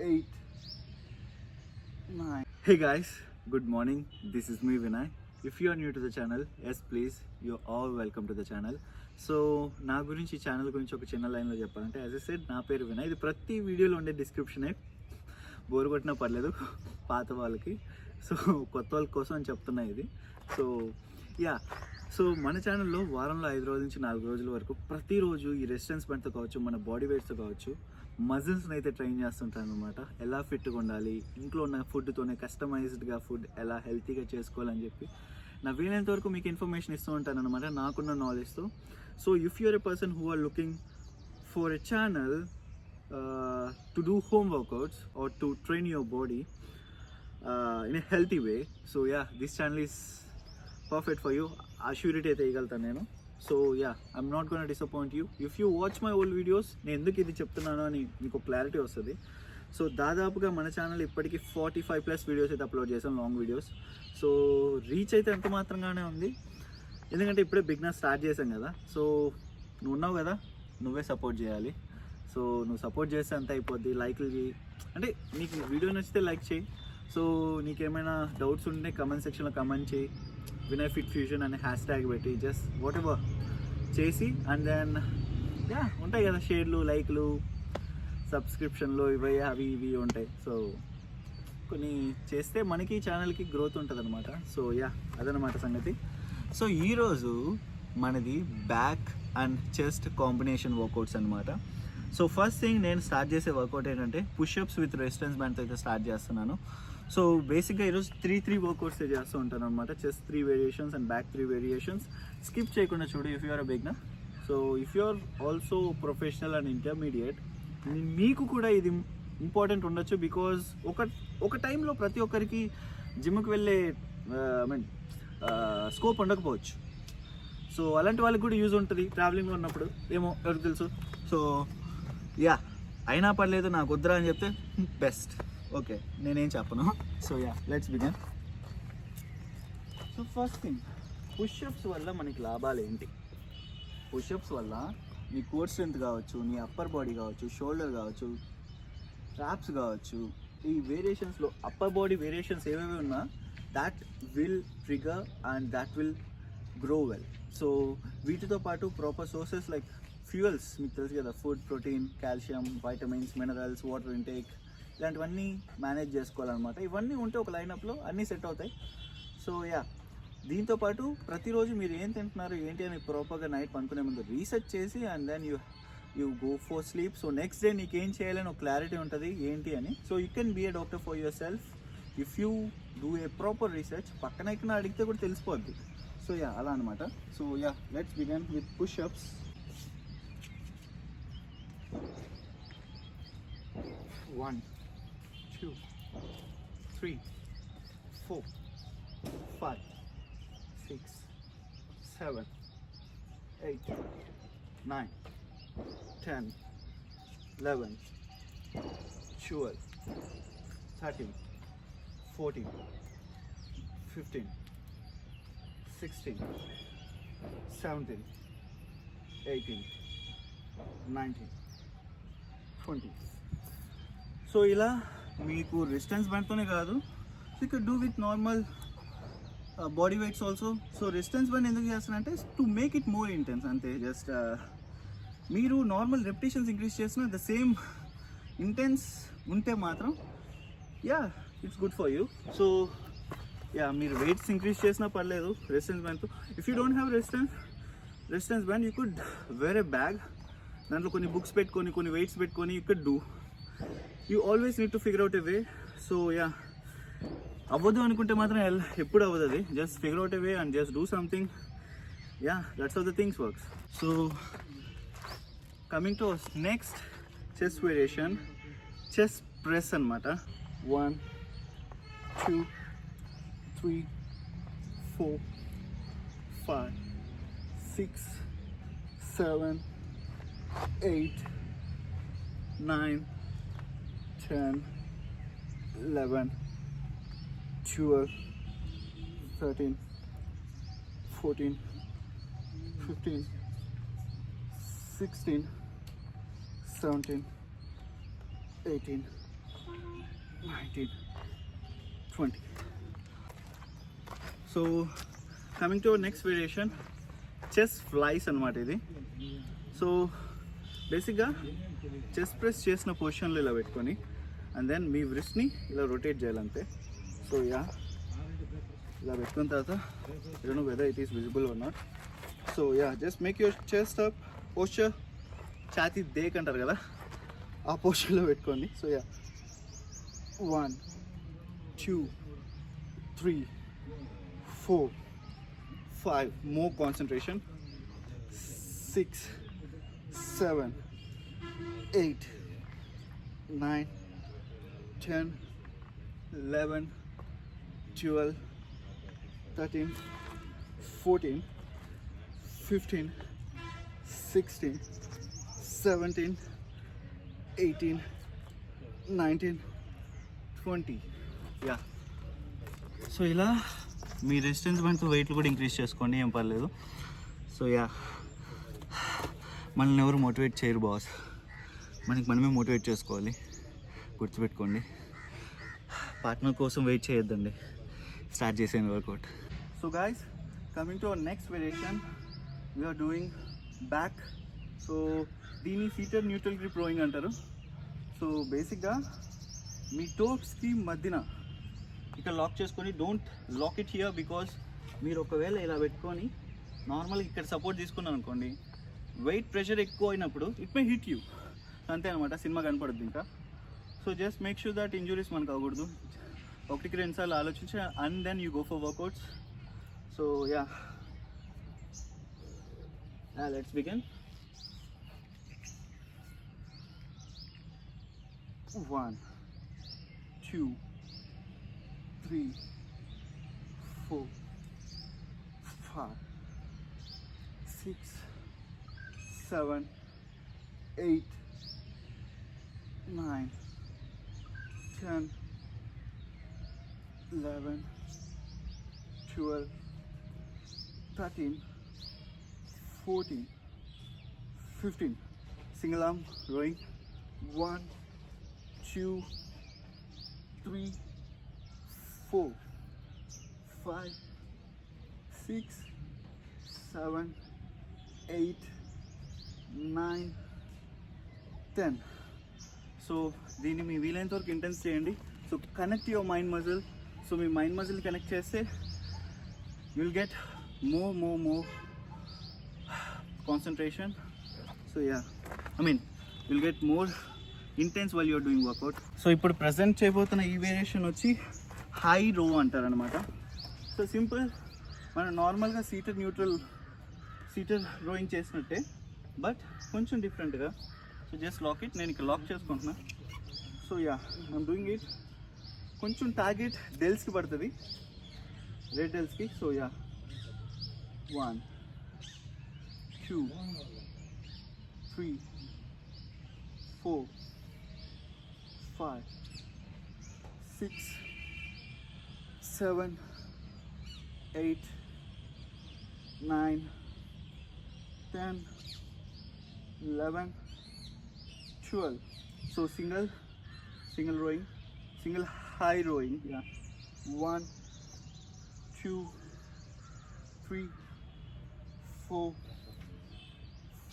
8, 9. Hey guys, good morning. This is me Vinay. If you are new to the channel, yes please, you're all welcome to the channel. So నా గురించి channel గురించి ఒక చిన్న లైన్లో చెప్పాలంటే as a said నా పేరు వినయ్. ఇది ప్రతి వీడియోలో ఉండే డిస్క్రిప్షనే, బోర్ కొట్టినా పర్లేదు పాత వాళ్ళకి. సో కొత్త వాళ్ళ కోసం అని చెప్తున్నా ఇది. సో మన ఛానల్లో వారంలో 5 రోజుల నుంచి 4 రోజుల వరకు ప్రతిరోజు ఈ రెసిస్టెన్స్ బండ్తో కావచ్చు, మన బాడీ వెయిట్స్తో కావచ్చు, మజిల్స్ని అయితే ట్రైన్ చేస్తుంటాను అనమాట. ఎలా ఫిట్గా ఉండాలి, ఇంట్లో ఉన్న ఫుడ్తోనే కస్టమైజ్డ్గా ఫుడ్ ఎలా హెల్తీగా చేసుకోవాలని చెప్పి నా వీలైనంత వరకు మీకు ఇన్ఫర్మేషన్ ఇస్తూ ఉంటాను అనమాట, నాకున్న నాలెడ్జ్తో. So if you're a person who are looking for a channel to do home workouts or to train your body in a healthy way, so this channel is perfect for you. ఆ surety అయితే ఇవ్వగలుగుతాను నేను. So I'm not gonna disappoint you. If you watch my old videos, నేను ఎందుకు ఇది చెప్తున్నానో అని మీకు క్లారిటీ వస్తుంది. సో దాదాపుగా మన ఛానల్ ఇప్పటికీ 45+ వీడియోస్ అయితే అప్లోడ్ చేశాను, లాంగ్ వీడియోస్. సో రీచ్ అయితే ఎంత మాత్రంగానే ఉంది, ఎందుకంటే ఇప్పుడే బిగినర్ స్టార్ట్ చేశాం కదా. సో నువ్వు ఉన్నావు కదా, నువ్వే సపోర్ట్ చేయాలి. సో నువ్వు సపోర్ట్ చేస్తే అంత అయిపోద్ది. లైక్లు అంటే నీకు వీడియో నచ్చితే లైక్ చేయి. సో నీకేమైనా డౌట్స్ ఉంటే కమెంట్ సెక్షన్లో కమెంట్ చేయి. వినయ్ ఫిట్ ఫ్యూజన్ అనే హ్యాష్ట్యాగ్ పెట్టి జస్ట్ వాట్ ఎవర్ చేసి, అండ్ దెన్ ఉంటాయి కదా షేర్లు, లైక్లు, సబ్స్క్రిప్షన్లు, అవి ఇవి ఉంటాయి. సో కొన్ని చేస్తే మనకి ఛానల్కి గ్రోత్ ఉంటుంది అనమాట. సో అదనమాట సంగతి. సో ఈరోజు మనది back and chest combination workouts అనమాట. సో ఫస్ట్ థింగ్ నేను స్టార్ట్ చేసే వర్కౌట్ ఏంటంటే పుషప్స్ విత్ రెసిస్టెన్స్ బ్యాండ్తో అయితే స్టార్ట్ చేస్తున్నాను. సో బేసిక్గా ఈరోజు 3 వర్కౌట్స్ చేస్తూ ఉంటాను అనమాట. Chest 3 variations and back 3 variations. Skip చేయకుండా చూడు if you are a beginner. So if you are also professional and intermediate, మీకు కూడా ఇది ఇంపార్టెంట్ ఉండొచ్చు. బికాజ్ ఒక టైంలో ప్రతి ఒక్కరికి జిమ్కి వెళ్ళే స్కోప్ ఉండకపోవచ్చు. సో అలాంటి వాళ్ళకి కూడా యూజ్ ఉంటుంది ట్రావెలింగ్లో ఉన్నప్పుడు, ఏమో ఎవరికి తెలుసు. సో అయినా పర్లేదు నాకు వద్దురా అని చెప్తే బెస్ట్. ఓకే, నేనేం చెప్పను. So let's begin. So first thing, push-ups వల్ల మనకి లాభాలు ఏంటి? పుషప్స్ వల్ల నీ కోర్ స్ట్రెంత్ కావచ్చు, నీ అప్పర్ బాడీ కావచ్చు, షోల్డర్ కావచ్చు, ట్రాప్స్ కావచ్చు, ఈ వేరియేషన్స్లో అప్పర్ బాడీ వేరియేషన్స్ ఏవేవి ఉన్నా that will trigger and that will grow well. So వీటితో పాటు ప్రాపర్ సోర్సెస్ లైక్ ఫ్యూయల్స్, మీకు తెలుసు కదా, food, protein, calcium, vitamins, minerals, water intake, ఇలాంటివన్నీ మేనేజ్ చేసుకోవాలన్నమాట. ఇవన్నీ ఉంటే ఒక లైనప్లో అన్నీ సెట్ అవుతాయి. సో దీంతోపాటు ప్రతిరోజు మీరు ఏం తింటున్నారు ఏంటి అని ప్రాపర్గా నైట్ పనుకునే ముందు రీసెర్చ్ చేసి and then you go for sleep. So next day నీకు ఏం చేయాలని ఒక క్లారిటీ ఉంటుంది ఏంటి అని. So you can be a doctor for yourself if you do a proper research. పక్కన ఎక్కడ అడిగితే కూడా తెలిసిపోద్ది. సో అలా అనమాట. So let's begin with pushups. 1, 2, 3, 4, 5, 6, 7, 8, 9, 10, 11, 12, 13, 14, 15, 16, 17, 18, 19, 20. So ఇలా మీకు రెసిస్టెన్స్ బ్యాండ్తోనే కాదు, you can do with normal body weights also. So resistance band ఎందుకు చేస్తానంటే to make it more intense అంతే. జస్ట్ మీరు నార్మల్ రెపిటేషన్స్ ఇంక్రీజ్ చేసిన ద సేమ్ ఇంటెన్స్ ఉంటే మాత్రం it's good for you. So మీరు వెయిట్స్ ఇంక్రీజ్ చేసినా పర్లేదు రెసిస్టెన్స్ బ్యాండ్తో. If you don't have resistance band, you could wear a bag, దాంట్లో కొన్ని బుక్స్ పెట్టుకొని, కొన్ని వెయిట్స్ పెట్టుకొని you could do. You always need to figure out a way. So అవ్వదు అనుకుంటే మాత్రం ఎప్పుడు అవ్వదు అది. Just figure out a way and just do something. That's how the things works. So coming to next chest variation, chest press అనమాట. 1, 2, 3, 4, 5, 6, 7, 8, 9, 10, 11, 12, 13, 14, 15, 16, 17, 18, 19, 20. So coming to our next variation, chest flies అనమాట ఇది. So బేసిక్గా chest press చేసిన పొజిషన్లో ఇలా పెట్టుకొని and then మీ వ్రిస్ట్ని ఇలా rotate చేయాలంతే. So yeah ఇలా పెట్టుకున్న తర్వాత I don't know whether it is visible are not. So yeah just make your chest up posture, ఛాతీ దేక్ అంటారు కదా ఆ పోస్చర్లో పెట్టుకోండి. So yeah 1, 2, 3, 4, 5, more concentration, 6, 7, 8, 9, 10, 11, 12, 13, 14, 15, 16, 17, 18, 19, 20. Yeah so ఇలా మీ రెసిస్టెన్స్ బండ్తో వెయిట్లు కూడా ఇంక్రీజ్ చేసుకోండి, ఏం పర్లేదు. సో యా మనల్ని ఎవరు మోటివేట్ చేయరు బాస్, మనకి మనమే మోటివేట్ చేసుకోవాలి, గుర్తుపెట్టుకోండి. పార్ట్నర్ కోసం వెయిట్ చేయొద్దండి, స్టార్ట్ చేసేయండి workout. So guys, coming to our next variation, we're doing back. So దీన్ని సీటెడ్ న్యూట్రల్ గ్రిప్ రోయింగ్ అంటారు. సో బేసిక్గా మీ టోస్కి మధ్యన ఇక్కడ లాక్ చేసుకొని, don't lock it here because మీరు ఒకవేళ ఇలా పెట్టుకొని నార్మల్గా ఇక్కడ సపోర్ట్ తీసుకున్నాను అనుకోండి, వెయిట్ ప్రెషర్ ఎక్కువ అయినప్పుడు ఇట్ మే హిట్ యూ, అంతే అనమాట, సినిమా కనపడుద్ది ఇంకా. So just make sure that injuries మనకు అవ్వకూడదు. ఒకటికి 2 సార్లు ఆలోచించి and then you go for workouts. So yeah let's begin. 1, 2, 3, 4, 5, 6, 7, 8, 9, 10, 11, 12, 13, 14, 15. Single arm rowing. 1, 2, 3, 4, 5, 6, 7, 8, 9, 10. So దీన్ని మీ వీలైనంత వరకు ఇంటెన్స్ చేయండి. So connect your mind muscle. So మీ మైండ్ మజిల్ కనెక్ట్ చేస్తే you'll get more concentration. So yeah will get more intense while you're doing workout. So ఇప్పుడు present చేయబోతున్న ఈ వేరియేషన్ వచ్చి హై రో అంటారనమాట. సో సింపుల్, మనం నార్మల్గా సీటెడ్ రోయింగ్ చేసినట్టే, బట్ కొంచెం డిఫరెంట్గా. సో జస్ట్ లాక్ ఇట్, నేను ఇక్కడ లాక్ చేసుకుంటున్నా. So yeah I'm doing it. కొంచెం టార్గెట్ డెల్స్కి పడుతుంది, రెడ్ డెల్స్కి. So yeah 1, 2, 3, 4, 5, 6, 7, 8, 9, 10, 11, 12. So single rowing, single high rowing. Yeah. 1, 2, 3, 4,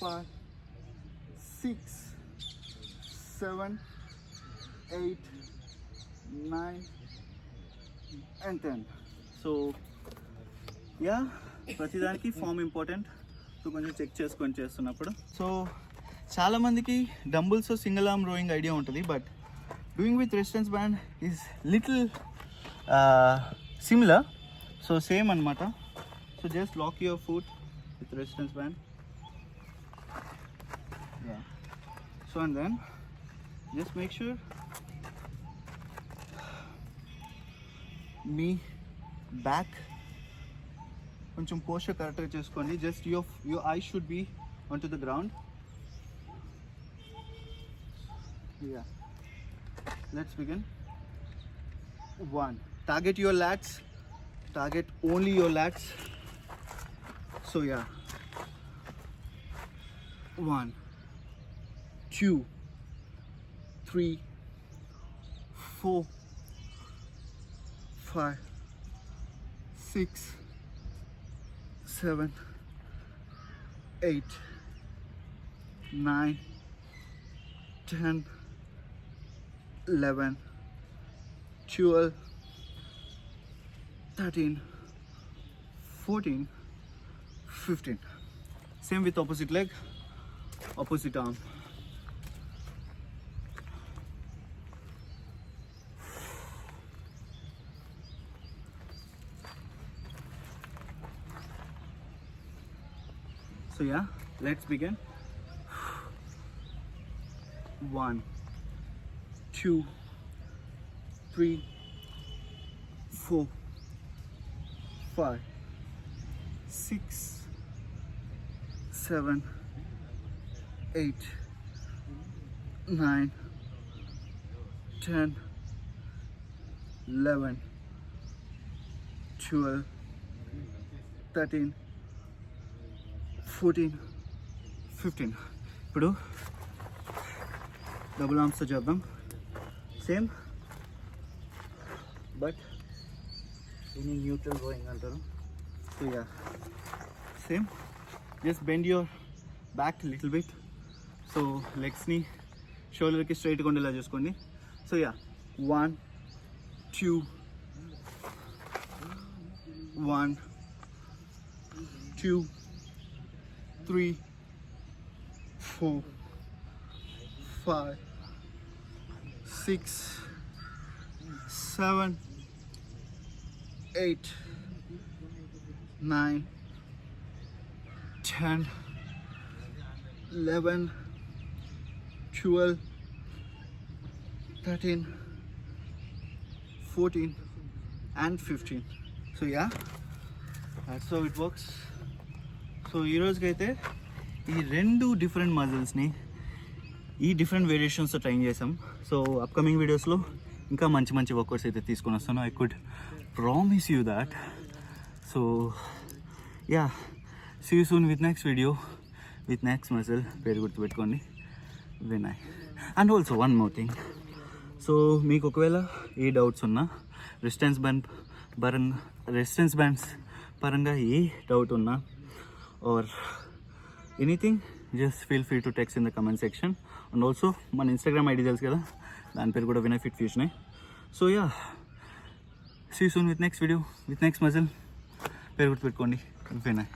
5, 6, 7, 8, 9 and 10. So yeah ప్రతిదానికి ఫామ్ ఇంపార్టెంట్. సో కొంచెం చెక్ చేసుకొని చేస్తున్నప్పుడు. సో చాలామందికి dumbbells single arm rowing idea ఉంటుంది, but doing with resistance band is little similar. So same అనమాట. So just lock your foot with resistance band. Yeah so and then just make sure మీ back కొంచెం posture కరెక్ట్గా చేసుకోండి. Just your eye should be on to the ground. Yeah let's begin. 1, target your lats, target only your lats. So yeah, 1, 2, 3, 4, 5, 6, 7, 8, 9, 10, 11, 12, 13, 14, 15. Same with opposite leg, opposite arm. So yeah, let's begin. 1, 2, 3, 4, 5, 6, 7, 8, 9, 10, 11, 12, 13, 14, 15. ఇప్పుడు double ఆర్మ్స్తో చేద్దాం. Same but దీన్ని neutral going అంటారు. So yeah, same just bend your back little bit. So లెగ్స్ని షోల్డర్కి స్ట్రైట్గా ఉండేలా చూసుకోండి. So yeah, 1, 2, 1, 2, 3, 4, 5, 6, 7, 8, 9, 10, 11, 12, 13, 14 and 15. So yeah, that's how it works. So ఈ రోజుకైతే ఈ 2 డిఫరెంట్ మజిల్స్ని ఈ డిఫరెంట్ వేరియేషన్స్తో ట్రైన్ చేసాం. సో అప్కమింగ్ వీడియోస్లో ఇంకా మంచి మంచి వర్కౌట్స్ అయితే తీసుకొని వస్తాను. I could promise you that. So yeah, see you soon with next video with next muscle. పేరు గుర్తుపెట్టుకోండి, Vinay. And also one more thing. So మీకు ఒకవేళ ఏ డౌట్స్ ఉన్నా, రెసిస్టెన్స్ బ్యాండ్స్ పరంగా ఏ డౌట్ ఉన్నా or anything, just feel free to text in the comment section. And also మన Instagram ID తెలుసు కదా, దాని పేరు కూడా Vinay fit fusion. So yeah, see you soon with next video with next muscle. పేరు గుర్తుపెట్టుకోండి, వినయ్.